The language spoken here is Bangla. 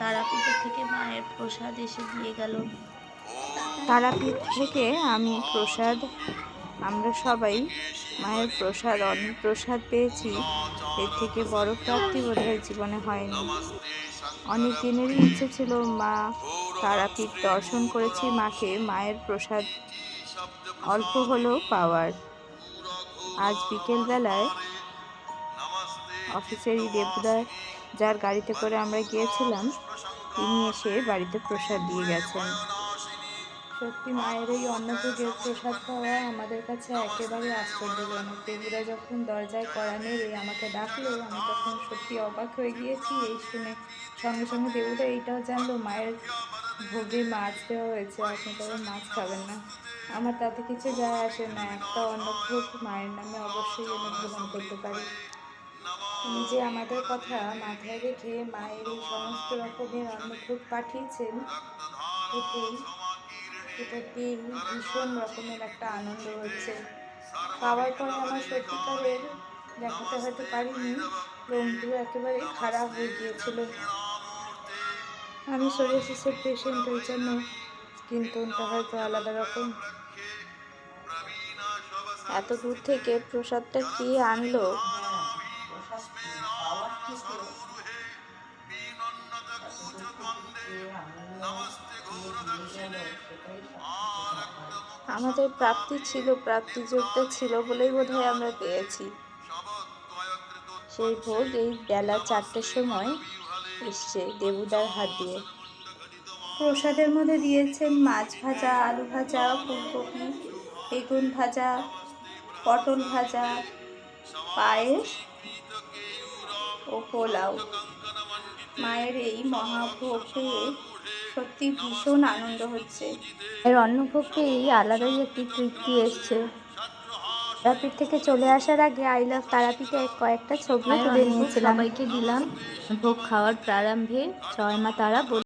তারাপীঠের থেকে মায়ের প্রসাদ এসে দিয়ে গেল। তারাপীঠ থেকে আমরা সবাই মায়ের প্রসাদ, অন্নপ্রসাদ পেয়েছি। এর থেকে বড় প্রাপ্তি বোধহয় জীবনে হয়নি। অনেক দিনেরই ইচ্ছে ছিল মা তারাপীঠ দর্শন করেছি, মায়ের প্রসাদ অল্প হলেও পাওয়ার। আজ বিকেলবেলায় অফিসেরই দেবদা, যার গাড়িতে করে আমরা গিয়েছিলাম, তিনি এসে বাড়িতে প্রসাদ দিয়ে গেছেন। সত্যি মায়ের এই অন্নভোগের প্রসাদ পাওয়া আমাদের কাছে একেবারে আশ্চর্যজনক। দেবুরা যখন দরজায় কড়া নেড়ে আমাকে ডাকলো, আমি তখন সত্যি অবাক হয়ে গিয়েছি এই শুনে। সঙ্গে সঙ্গে দেবুরা এইটাও জানলো মায়ের ভোগে মাছ দেওয়া হয়েছে, আপনি তবে মাছ খাবেন না। আমার তাতে কিছু যায় আসে না, একটা অন্নভোগ মায়ের নামে অবশ্যই আমি গ্রহণ করতে পারি। তিনি যে আমাদের কথা মাথায় রেখে মায়ের এই সমস্ত রকমের অন্নভোগ পাঠিয়েছেন, এটাতেই ভীষণ রকমের একটা আনন্দ হচ্ছে। খাওয়ার পরে আমার সত্যিকারের দেখাতে হয়তো পারিনি, লোমগুলো একেবারে খারাপ হয়ে গিয়েছিল। আমি সোরিয়াসিসের পেশেন্ট, ওই জন্য স্কিন টোনটা হয়তো আলাদা রকম। এত দূর থেকে প্রসাদটা কে আনলো? আমাদের প্রাপ্তি ছিল, প্রাপ্তিযোগটা ছিল বলেই বোধহয় আমরা পেয়েছি। সেই ভোগ এই বেলা 4টের সময় এসছে দেবুদার হাত দিয়ে। প্রসাদের মধ্যে দিয়েছেন মাছ ভাজা, আলু ভাজা, ফুলকপি, বেগুন ভাজা, পটল ভাজা, পায়েস ও পোলাও। মায়ের এই মহাভোগ পেয়ে সত্যি ভীষণ আনন্দ হচ্ছে। এর অন্নভোগ পেয়েই আলাদাই একটি তৃপ্তি এসছে। তারাপীঠ থেকে চলে আসার আগে আই লাভ তারাপীঠে কয়েকটা ছবিও তুলে নিয়েছিলাম। সবাইকে দিলাম। ভোগ খাওয়ার প্রারম্ভে জয় মা তারা